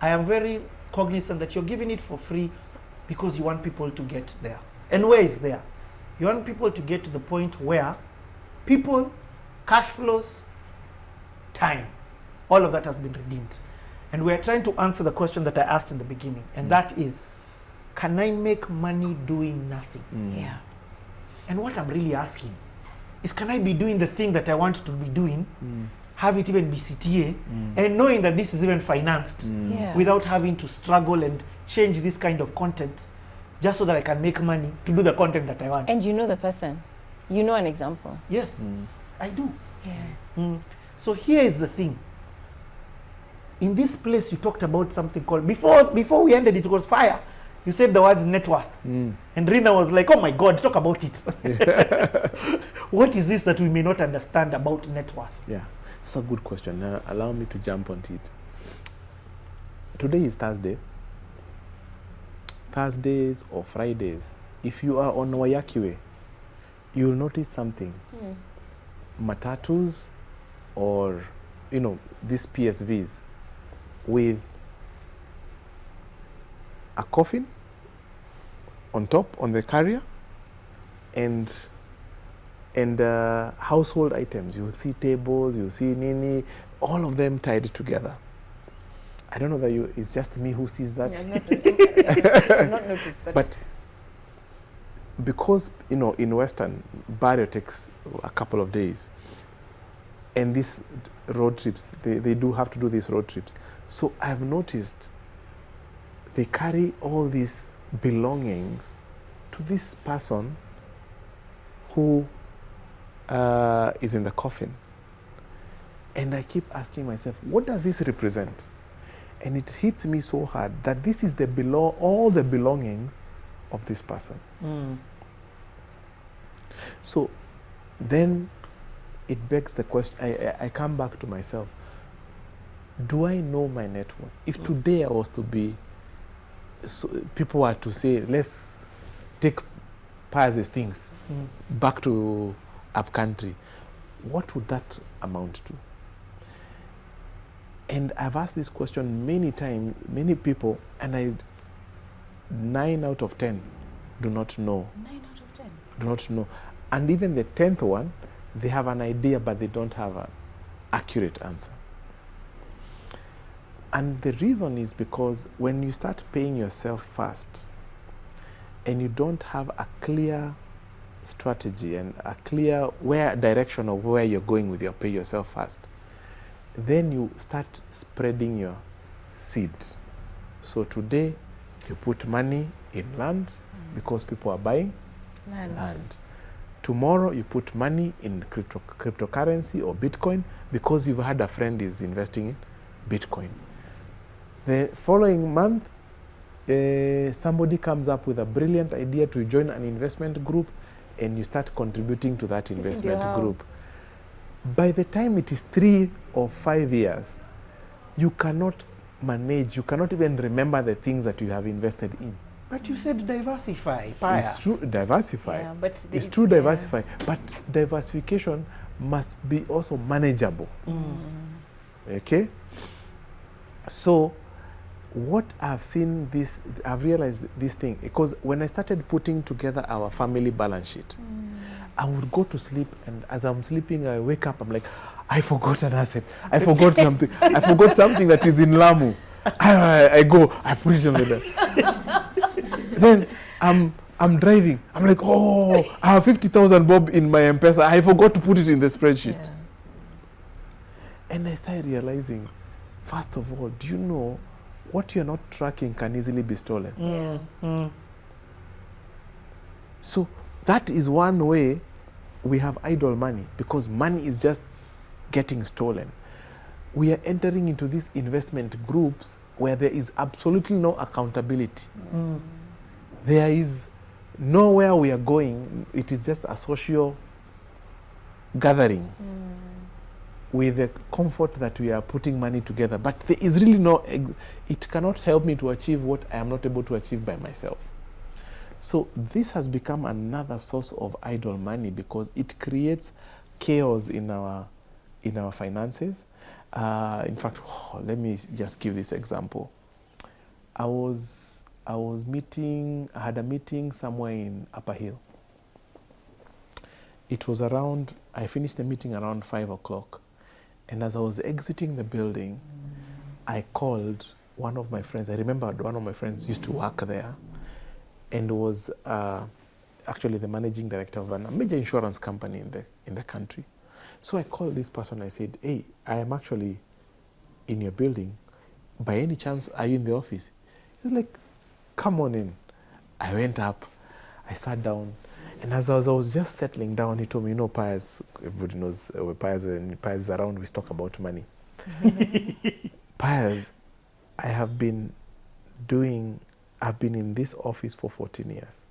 I am very cognizant that you're giving it for free because you want people to get there. And where is there? You want people to get to the point where people, cash flows, time, all of that has been redeemed. And we're trying to answer the question that I asked in the beginning, and that is, can I make money doing nothing? Yeah. And what I'm really asking is, can I be doing the thing that I want to be doing, have it even be CTA, and knowing that this is even financed without having to struggle and change this kind of content just so that I can make money to do the content that I want? And you know the person. You know an example. Yes, I do. Yeah. So here is the thing. In this place, you talked about something called, before we ended, it was fire. You said the words net worth. And Rina was like, oh my God, talk about it. What is this that we may not understand about net worth? Yeah, that's a good question. Now, allow me to jump onto it. Today is Thursday. Thursdays or Fridays, if you are on Wayakiwe, you'll notice something. Matatus or, these PSVs with a coffin on top, on the carrier, and household items. You'll see tables, you'll see nini, all of them tied together. I don't know that it's just me who sees that. Yeah, I've not noticed. But because, in Western, burial takes a couple of days. And these road trips, they do have to do these road trips. So I've noticed they carry all these belongings to this person who is in the coffin. And I keep asking myself, what does this represent? And it hits me so hard that this is all the belongings of this person. So then it begs the question, I come back to myself, do I know my net worth? If today I was to be, people were to say, let's take Paz's things back to up country, what would that amount to? And I've asked this question many times, many people, and 9 out of 10 do not know. 9 out of 10? Do not know. And even the 10th one, they have an idea, but they don't have an accurate answer. And the reason is because when you start paying yourself first, and you don't have a clear strategy and a clear direction of where you're going with your pay yourself first, then you start spreading your seed. So today, you put money in land because people are buying land. Tomorrow, you put money in cryptocurrency or Bitcoin because you've had a friend is investing in Bitcoin. The following month, somebody comes up with a brilliant idea to join an investment group, and you start contributing to that investment group. By the time it is 3 or 5 years, you cannot manage, you cannot even remember the things that you have invested in. But you said diversify. It's true, diversify. Yeah, but it's true, diversify. But diversification must be also manageable. Okay? So, what I've seen I've realized this thing, because when I started putting together our family balance sheet, I would go to sleep, and as I'm sleeping, I wake up, I'm like, I forgot an asset. I forgot something. I forgot something that is in Lamu. I go, I put it on the Then I'm driving. I'm like, oh, I have 50,000 bob in my M-Pesa. I forgot to put it in the spreadsheet. Yeah. And I started realizing, first of all, do you know what you're not tracking can easily be stolen? So that is one way we have idle money, because money is just getting stolen. We are entering into these investment groups where there is absolutely no accountability. There is nowhere we are going. It is just a social gathering with the comfort that we are putting money together. But there is really it cannot help me to achieve what I am not able to achieve by myself. So this has become another source of idle money, because it creates chaos in our finances. In fact, let me just give this example. I had a meeting somewhere in Upper Hill. It was around, I finished the meeting around 5 o'clock. And as I was exiting the building, I called one of my friends. I remembered one of my friends used to work there and was actually the managing director of a major insurance company in the country. So I called this person. I said, hey, I am actually in your building. By any chance, are you in the office? He's like, come on in. I went up. I sat down. And as I was just settling down, he told me, you know, Piers, everybody knows Piers, and Piers is around, we talk about money. Piers, I've been in this office for 14 years.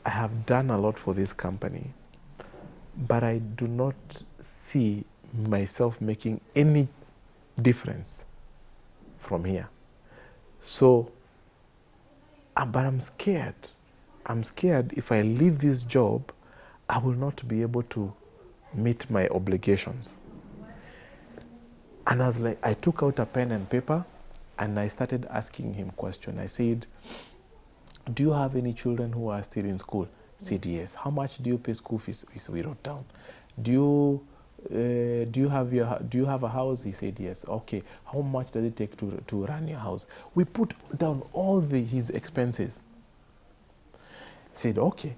I have done a lot for this company, but I do not see myself making any difference from here. So, but I'm scared. I'm scared if I leave this job, I will not be able to meet my obligations. And I was like, I took out a pen and paper and I started asking him questions. I said, do you have any children who are still in school? He said, yes. How much do you pay school fees? We wrote down. Do you have a house? He said, yes. Okay. How much does it take to run your house? We put down all his expenses. He said, okay.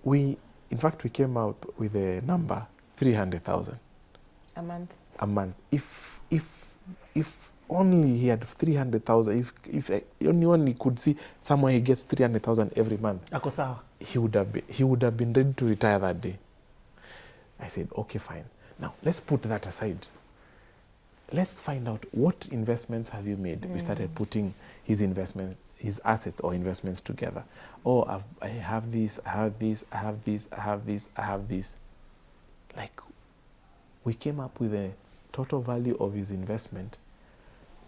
In fact, we came up with a number, 300,000. A month. A month. If only he had 300,000, if anyone he could see somewhere he gets 300,000 every month, he would have been ready to retire that day. I said, okay, fine. Now let's put that aside. Let's find out what investments have you made. We started putting his assets or investments together. Oh, I have this, I have this, I have this, I have this, I have this. Like, we came up with a total value of his investment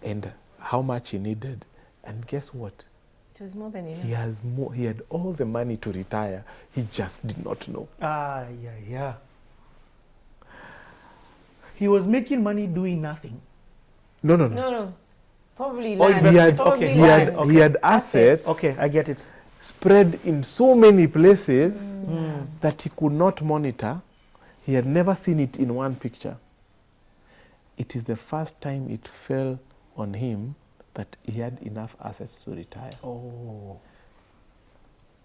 and how much he needed. And guess what? It was more than enough. He had all the money to retire. He just did not know. Yeah. He was making money doing nothing. No. Probably Oh, land. He had assets. Okay, I get it. Spread in so many places that he could not monitor. He had never seen it in one picture. It is the first time it fell on him that he had enough assets to retire. Oh.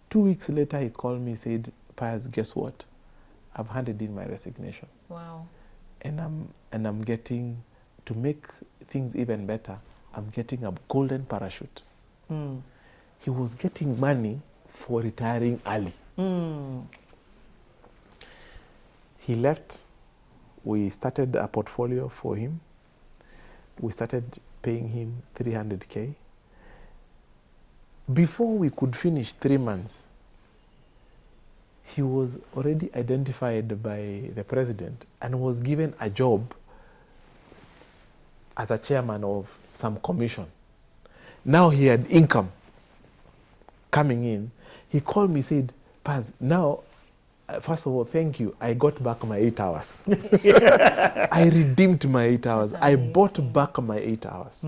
2 weeks later, he called me, said, Piers, guess what? I've handed in my resignation. Wow. And I'm getting, to make things even better, I'm getting a golden parachute. He was getting money for retiring early. He left. We started a portfolio for him. We started paying him 300K. Before we could finish 3 months, he was already identified by the president and was given a job as a chairman of some commission. Now he had income coming in. He called me, said, Paz, now, first of all, thank you. I got back my 8 hours. I redeemed my 8 hours. I bought back my 8 hours.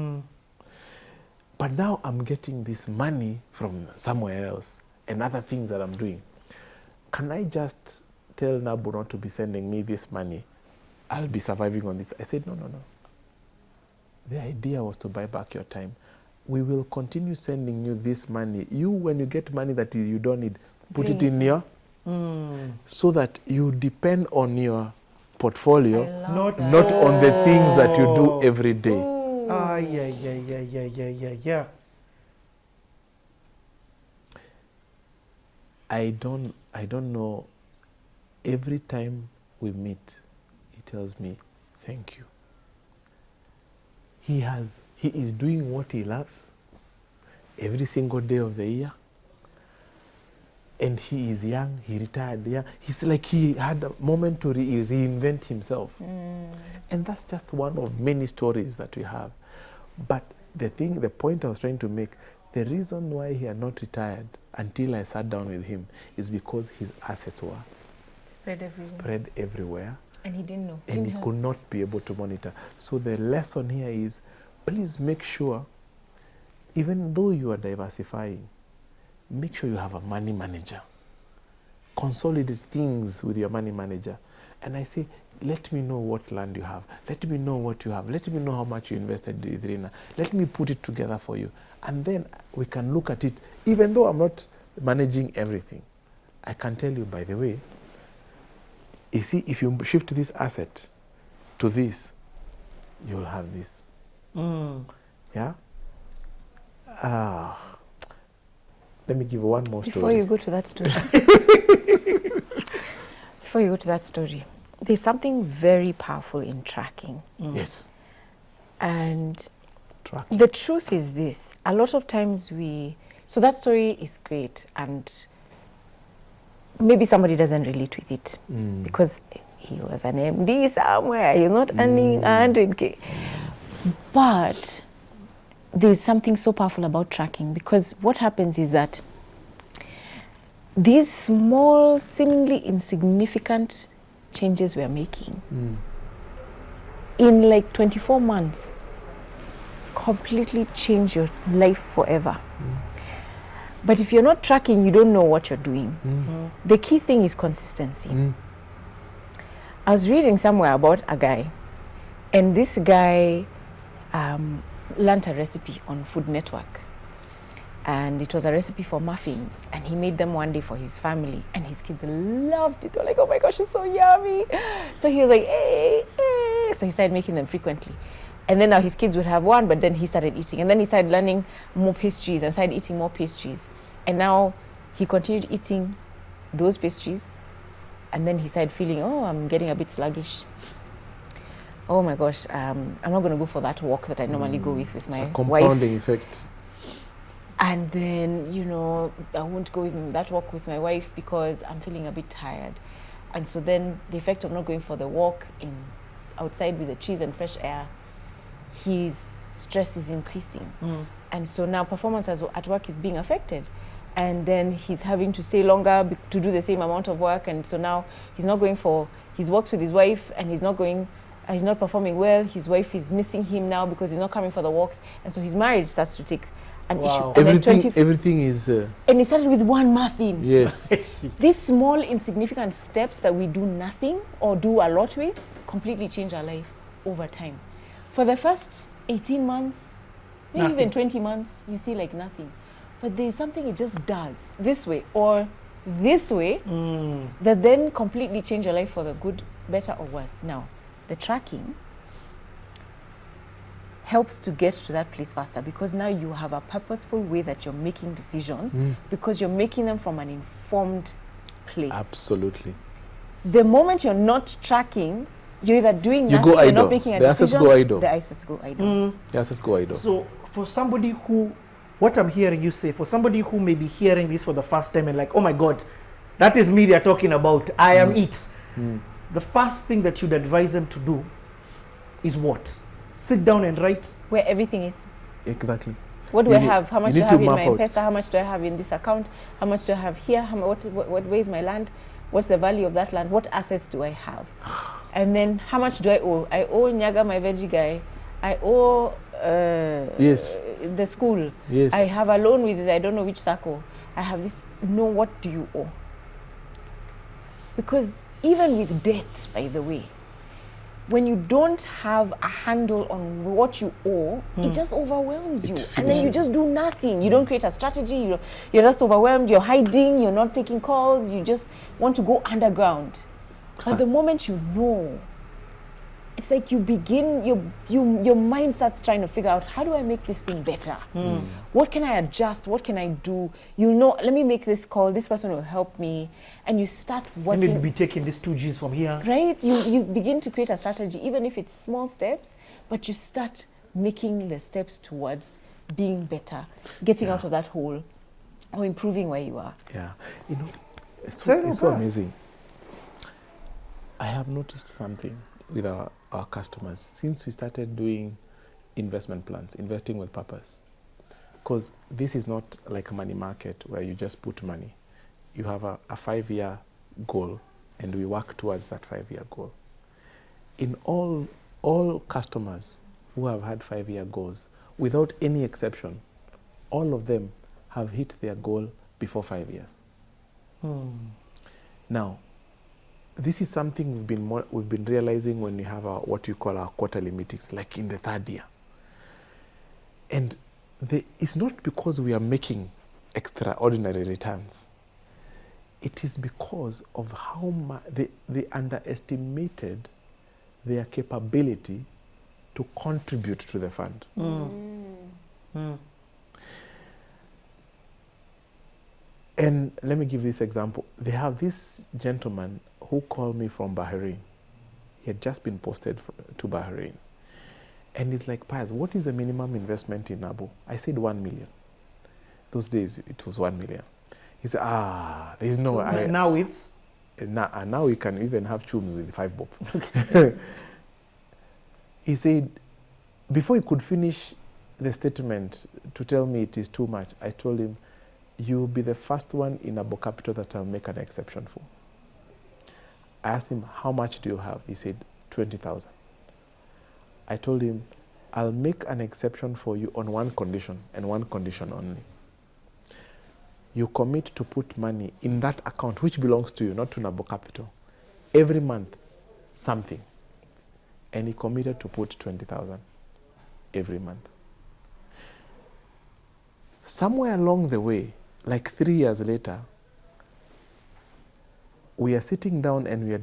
But now I'm getting this money from somewhere else and other things that I'm doing. Can I just tell Nabo not to be sending me this money? I'll be surviving on this. I said, no. The idea was to buy back your time. We will continue sending you this money. You, when you get money that you don't need, put it in your, so that you depend on your portfolio, not on the things that you do every day. Yeah. I don't know. Every time we meet, he tells me, thank you. He is doing what he loves every single day of the year. And he is young, he retired young. He's like he had a moment to reinvent himself. And that's just one of many stories that we have. But the point I was trying to make, the reason why he had not retired until I sat down with him is because his assets were spread everywhere. And he didn't know. And he could not be able to monitor. So the lesson here is Please make sure, even though you are diversifying, make sure you have a money manager. Consolidate things with your money manager. And I say, let me know what land you have. Let me know what you have. Let me know how much you invested in Irina. Let me put it together for you. And then we can look at it. Even though I'm not managing everything, I can tell you, by the way, you see, if you shift this asset to this, you'll have this. Yeah? Let me give one more story. Before you go to that story, there's something very powerful in tracking. Yes. And Tracking. the truth is this, a lot of times so that story is great, and maybe somebody doesn't relate with it because he was an MD somewhere, he's not earning 100K. But there's something so powerful about tracking, because what happens is that these small, seemingly insignificant changes we're making in like 24 months completely change your life forever. But if you're not tracking, you don't know what you're doing. The key thing is consistency. I was reading somewhere about a guy, and this guy learned a recipe on Food Network. And it was a recipe for muffins, and he made them one day for his family, and his kids loved it. They were like, oh my gosh, it's so yummy. So he was like, hey, hey. So he started making them frequently. And then now his kids would have one, but then he started eating. And then he started learning more pastries and started eating more pastries. And now he continued eating those pastries. And then he started feeling, oh, I'm getting a bit sluggish. Oh my gosh, I'm not going to go for that walk that I normally go with my It's a compounding wife. effect. And then, you know, I won't go with that walk with my wife because I'm feeling a bit tired. And so then the effect of not going for the walk outside with the trees and fresh air, his stress is increasing. And so now performance at work is being affected. And then he's having to stay longer to do the same amount of work. And so now he's not going for his walks with his wife, and he's not performing well. His wife is missing him now because he's not coming for the walks. And so his marriage starts to take an issue. And everything is... and it started with one muffin. Yes. These small, insignificant steps that we do nothing or do a lot with completely change our life over time. For the first 18 months, maybe even 20 months, you see like nothing. But there's something it just does this way or this way that then completely change your life for the good, better or worse. Now, the tracking helps to get to that place faster, because now you have a purposeful way that you're making decisions because you're making them from an informed place. Absolutely. The moment you're not tracking, you're either doing nothing, you're not making a decision. The assets go idle. The assets go idle. So for somebody who, what I'm hearing you say, for somebody who may be hearing this for the first time and like, oh my God, that is me they're talking about, I am it. The first thing that you'd advise them to do is what? Sit down and write where everything is. Exactly. What do I have? How much do I have in my M-Pesa? How much do I have in this account? How much do I have here? Where is my land? What's the value of that land? What assets do I have? And then how much do I owe? I owe Nyaga, my veggie guy. I owe the school. Yes. I have a loan with it. I don't know which circle. I have this. No, what do you owe? Because even with debt, by the way, when you don't have a handle on what you owe, it just overwhelms you. And then you just do nothing. You don't create a strategy. You're just overwhelmed. You're hiding. You're not taking calls. You just want to go underground. But the moment you know, it's like you begin, your mind starts trying to figure out, how do I make this thing better? What can I adjust? What can I do? You know, let me make this call. This person will help me. And you start working. Let me be taking these 2 Gs from here. Right? You begin to create a strategy, even if it's small steps, but you start making the steps towards being better, getting out of that hole, or improving where you are. Yeah. You know, it's so amazing. I have noticed something with our customers since we started doing investment plans, investing with purpose. Because this is not like a money market where you just put money. You have a 5-year goal, and we work towards that 5-year goal. In all customers, who have had 5-year goals, without any exception, all of them have hit their goal before 5 years. Now, this is something we've been realizing when we have what you call our quarterly meetings, like in the 3rd year. And it's not because we are making extraordinary returns. It is because of how they underestimated their capability to contribute to the fund. And let me give this example. They have this gentleman who called me from Bahrain. He had just been posted to Bahrain. And he's like, Pius, what is the minimum investment in Nabo? I said 1 million. Those days, it was 1 million. He said, there's no... Now it's... Now we can even have chums with 5 bob. He said, before he could finish the statement to tell me it is too much, I told him, you'll be the first one in Nabo Capital that I'll make an exception for. I asked him, how much do you have? He said, 20,000. I told him, I'll make an exception for you on one condition, and one condition only. You commit to put money in that account, which belongs to you, not to Nabo Capital, every month, something. And he committed to put 20,000 every month. Somewhere along the way, like 3 years later, we are sitting down and we are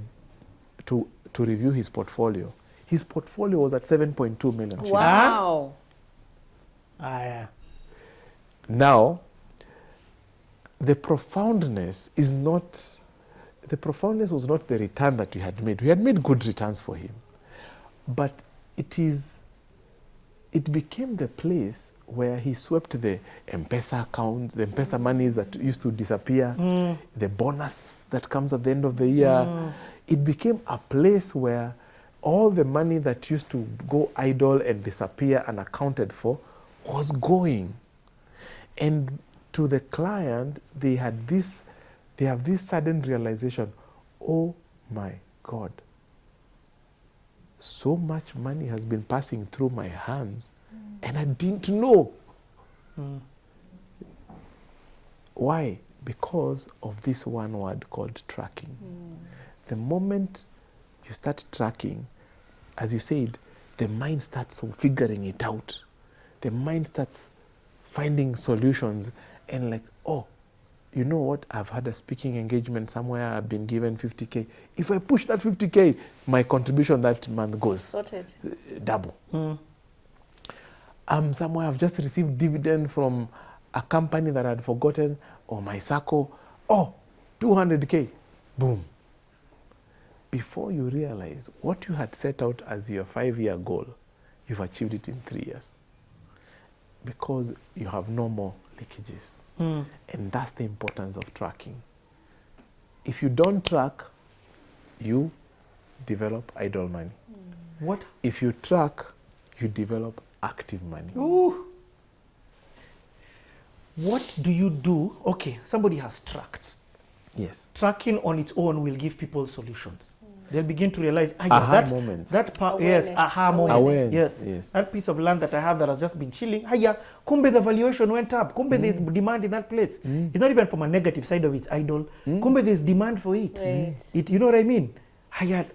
to review his portfolio. His portfolio was at 7.2 million. Wow. Yeah. Now, the profoundness was not the return that we had made. We had made good returns for him. But it became the place where he swept the M-Pesa accounts, the M-Pesa monies that used to disappear, the bonus that comes at the end of the year. It became a place where all the money that used to go idle and disappear unaccounted for was going. And to the client, they have this sudden realization, oh my God, so much money has been passing through my hands and I didn't know. Why? Because of this one word called tracking. The moment you start tracking, as you said, the mind starts figuring it out. The mind starts finding solutions and like, oh, you know what? I've had a speaking engagement somewhere. I've been given 50K. If I push that 50K, my contribution that month goes. Sorted. Double. Somewhere I've just received dividend from a company that I'd forgotten, or my SACCO. Oh, 200K. Boom. Before you realize what you had set out as your 5-year goal, you've achieved it in 3 years. Because you have no more leakages. And that's the importance of tracking. If you don't track, you develop idle money. What? If you track, you develop active money. Ooh. What do you do? Okay, somebody has tracked. Yes. Tracking on its own will give people solutions. They'll begin to realize, moments. Yes, aha moments. Awareness. Yes. That piece of land that I have that has just been chilling, kumbe the valuation went up. Kumbe there's demand in that place. It's not even from a negative side of it's idle. Kumbe there's demand for it. Right. You know what I mean? I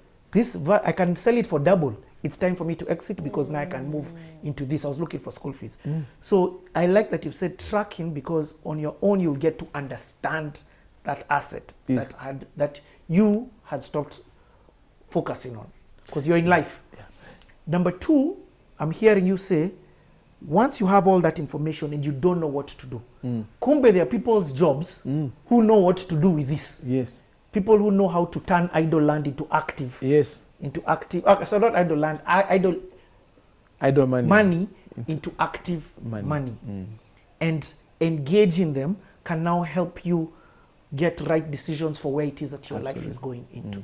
can sell it for double. It's time for me to exit because now I can move into this. I was looking for school fees. So I like that you've said tracking, because on your own you'll get to understand that asset that you had stopped focusing on because you're in life. Number 2, I'm hearing you say, once you have all that information and you don't know what to do, kumbe there are people's jobs who know what to do with this. Yes. People who know how to turn idle land into active. Yes. Into active. So not idle land, idle money into active money. And engaging them can now help you get right decisions for where it is that your life is going into.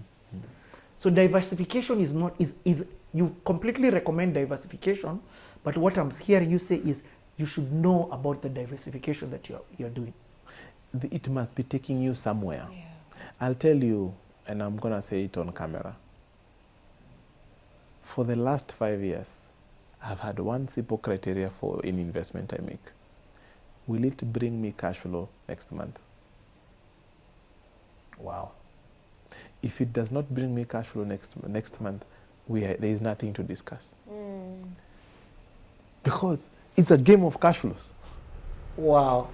So diversification is not, you completely recommend diversification, but what I'm hearing you say is you should know about the diversification that you're doing. It must be taking you somewhere. Yeah. I'll tell you, and I'm going to say it on camera. For the last 5 years, I've had one simple criteria for any investment I make. Will it bring me cash flow next month? Wow. If it does not bring me cash flow next month, there is nothing to discuss. Because it's a game of cash flows. Wow.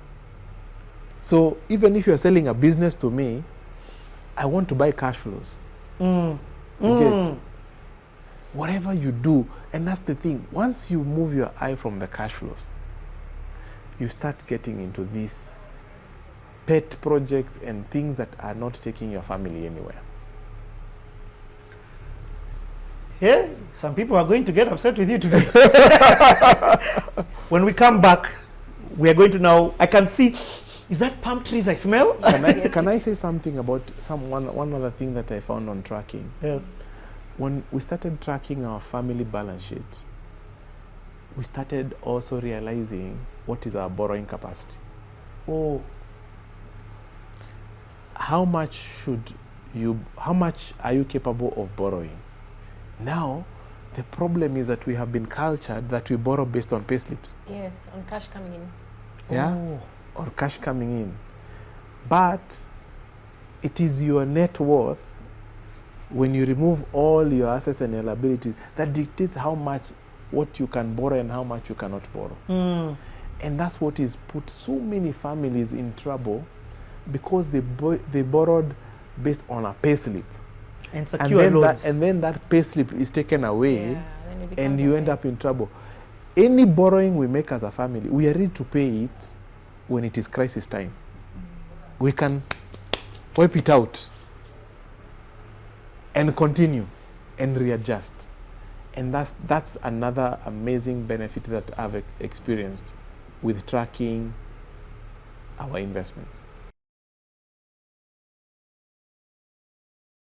So even if you're selling a business to me, I want to buy cash flows. Okay. Whatever you do, and that's the thing, once you move your eye from the cash flows, you start getting into these pet projects and things that are not taking your family anywhere. Yeah, some people are going to get upset with you today. When we come back, we are going to now, I can see, is that palm trees I smell? Can I say something about one other thing that I found on tracking? Yes. When we started tracking our family balance sheet, we started also realizing what is our borrowing capacity. Oh. How much are you capable of borrowing? Now, the problem is that we have been cultured that we borrow based on payslips. Yes, on cash coming in. Yeah, or cash coming in. But it is your net worth, when you remove all your assets and your liabilities, that dictates what you can borrow and how much you cannot borrow. And that's what is put so many families in trouble, because they borrowed based on a payslip. And secure loans. And then that payslip is taken away, and you end up in mess. trouble. Any borrowing we make as a family, we are ready to pay it when it is crisis time. We can wipe it out and continue and readjust. And that's another amazing benefit that I've experienced with tracking our investments.